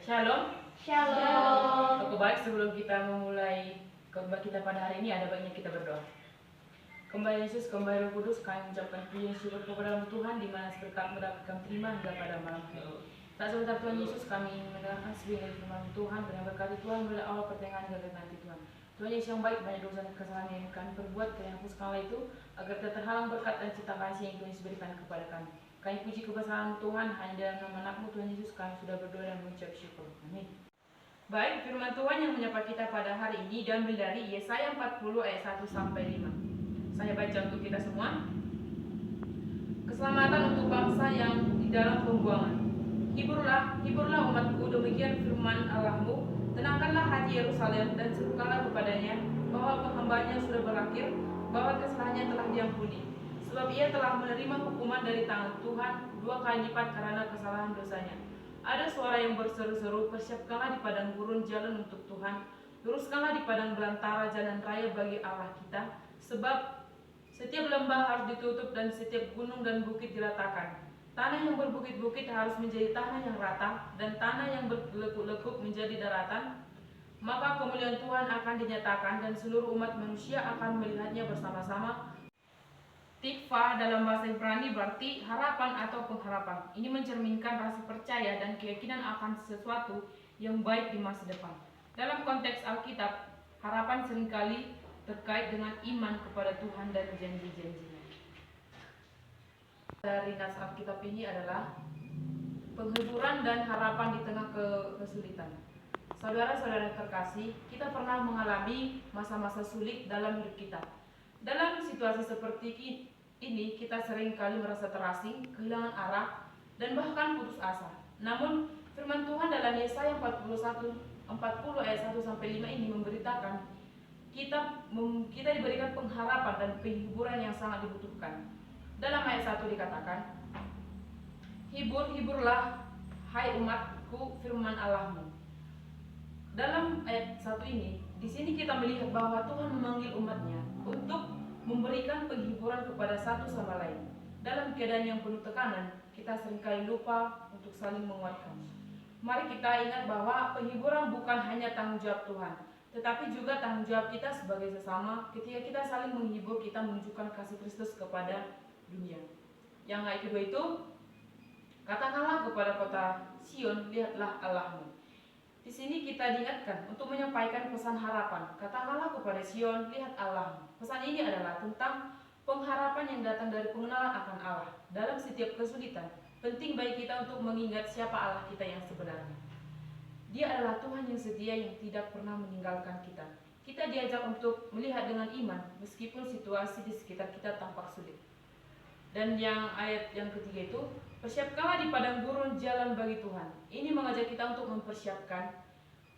Shalom. Shalom. Oke, baik, sebelum kita memulai khotbah kita pada hari ini, ada baiknya kita berdoa. Kembali Yesus, kembali Roh Kudus, kami mengucapkan puji syukur kepada Tuhan di mana berkat mendapatkan terima hingga pada malam ini. Tak sebentar Tuhan Yesus, kami ingin mendengarkan sebagian firman Tuhan dan berkati Tuhan mulai awal pertengahan hingga nanti Tuhan. Tuhan Yesus yang baik, banyak dosa dan kesalahan yang kami perbuat, kami hapuskanlah itu agar tidak terhalang berkat dan cita kasih yang Tuhan Yesus berikan kepada kami. Kami puji kebesaran Tuhan, hanya dalam nama anakmu Tuhan Yesus kami sudah berdoa dan mengucap syukur. Amin. Baik, firman Tuhan yang menyapa kita pada hari ini diambil dari Yesaya 40 ayat 1-5. Saya baca untuk kita semua. Keselamatan untuk bangsa yang di dalam pembuangan. Hiburlah umatku, demikian firman Allahmu. Tenangkanlah hati Yerusalem dan serukanlah kepadanya bahwa penghambanya sudah berakhir, bahwa kesalahannya telah diampuni. Sebab ia telah menerima hukuman dari tangan Tuhan 2 kali lipat karena kesalahan dosanya. Ada suara yang berseru-seru, persiapkanlah di padang gurun jalan untuk Tuhan, luruskanlah di padang belantara jalan raya bagi Allah kita, sebab setiap lembah harus ditutup dan setiap gunung dan bukit diratakan. Tanah yang berbukit-bukit harus menjadi tanah yang rata, dan tanah yang berlekuk-lekuk menjadi daratan. Maka kemuliaan Tuhan akan dinyatakan dan seluruh umat manusia akan melihatnya bersama-sama. Tikva dalam bahasa Ibrani berarti harapan atau pengharapan. Ini mencerminkan rasa percaya dan keyakinan akan sesuatu yang baik di masa depan. Dalam konteks Alkitab, harapan seringkali terkait dengan iman kepada Tuhan dan janji-janjinya. Dari nas Alkitab ini adalah penghiburan dan harapan di tengah kesulitan. Saudara-saudara terkasih, kita pernah mengalami masa-masa sulit dalam hidup kita. Dalam situasi seperti ini, kita sering kali merasa terasing, kehilangan arah, dan bahkan putus asa. Namun, firman Tuhan dalam Yesaya 40 ayat 1-5 ini memberitakan kita diberikan pengharapan dan penghiburan yang sangat dibutuhkan. Dalam ayat 1 dikatakan, Hiburlah, hai umatku, firman Allahmu. Dalam ayat 1 ini, di sini kita melihat bahwa Tuhan memanggil umatnya untuk memberikan penghiburan kepada satu sama lain. Dalam keadaan yang penuh tekanan, kita seringkali lupa untuk saling menguatkan. Mari kita ingat bahwa penghiburan bukan hanya tanggung jawab Tuhan, tetapi juga tanggung jawab kita sebagai sesama. Ketika kita saling menghibur, kita menunjukkan kasih Kristus kepada dunia. Yang ayat kedua itu, katakanlah kepada kota Sion, lihatlah Allahmu. Di sini kita diingatkan untuk menyampaikan pesan harapan. Katakanlah kepada Sion, lihat Allah. Pesan ini adalah tentang pengharapan yang datang dari pengenalan akan Allah. Dalam setiap kesulitan, penting bagi kita untuk mengingat siapa Allah kita yang sebenarnya. Dia adalah Tuhan yang setia yang tidak pernah meninggalkan kita. Kita diajak untuk melihat dengan iman meskipun situasi di sekitar kita tampak sulit. Dan yang ayat yang ketiga itu, persiapkanlah di padang gurun jalan bagi Tuhan. Ini mengajak kita untuk mempersiapkan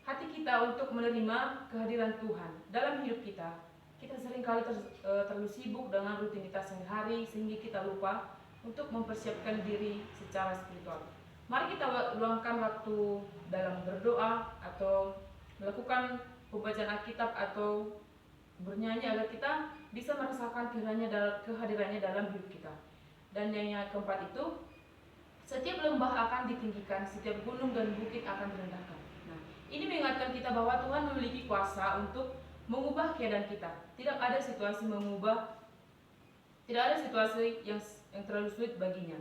hati kita untuk menerima kehadiran Tuhan dalam hidup kita. Kita seringkali terlalu sibuk dengan rutinitas sehari-hari sehingga kita lupa untuk mempersiapkan diri secara spiritual. Mari kita luangkan waktu dalam berdoa atau melakukan pembacaan Alkitab atau bernyanyi agar kita bisa merasakan kehadirannya dalam hidup kita. Dan yang keempat itu, setiap lembah akan ditinggikan, setiap gunung dan bukit akan direndahkan. Nah, ini mengingatkan kita bahwa Tuhan memiliki kuasa untuk mengubah keadaan kita. Tidak ada situasi yang terlalu sulit baginya.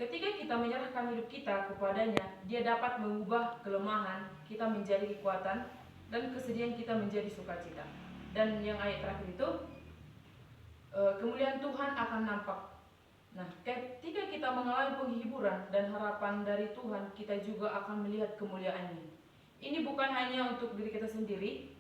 Ketika kita menyerahkan hidup kita kepadanya, Dia dapat mengubah kelemahan kita menjadi kekuatan dan kesedihan kita menjadi sukacita. Dan yang ayat terakhir itu, kemuliaan Tuhan akan nampak. Nah, ketika kita mengalami penghiburan dan harapan dari Tuhan, kita juga akan melihat kemuliaan-Nya. Ini bukan hanya untuk diri kita sendiri,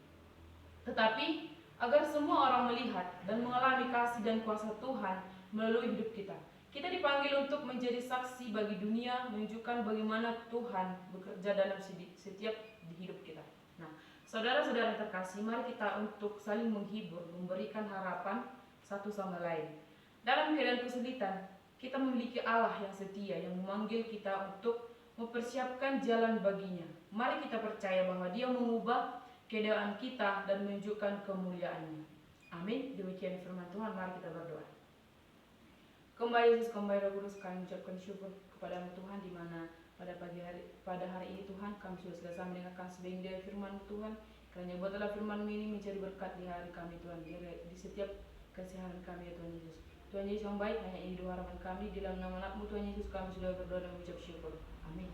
tetapi agar semua orang melihat dan mengalami kasih dan kuasa Tuhan melalui hidup kita. Kita dipanggil untuk menjadi saksi bagi dunia, menunjukkan bagaimana Tuhan bekerja dalam setiap di hidup kita. Nah, saudara-saudara terkasih, mari kita untuk saling menghibur, memberikan harapan satu sama lain. Dalam keadaan kesulitan, kita memiliki Allah yang setia, yang memanggil kita untuk mempersiapkan jalan baginya. Mari kita percaya bahwa Dia mengubah keadaan kita dan menunjukkan kemuliaan-Nya. Amin. Demikian firman Tuhan, mari kita berdoa. Kembali Yesus, kembali Roh Kudus, kami ucapkan syukur kepada Tuhan di mana pada hari ini Tuhan, kami sudah selesai mendengarkan sebagian dari firman Tuhan. Kiranya buatlah firman ini menjadi berkat di hari kami Tuhan, di setiap keseharian kami ya Tuhan Yesus. Tuhan Yesus yang baik, hanya ini doa harapan kami, di dalam nama anakmu Tuhan Yesus kami sudah berdoa dan mengucap syukur. Amin.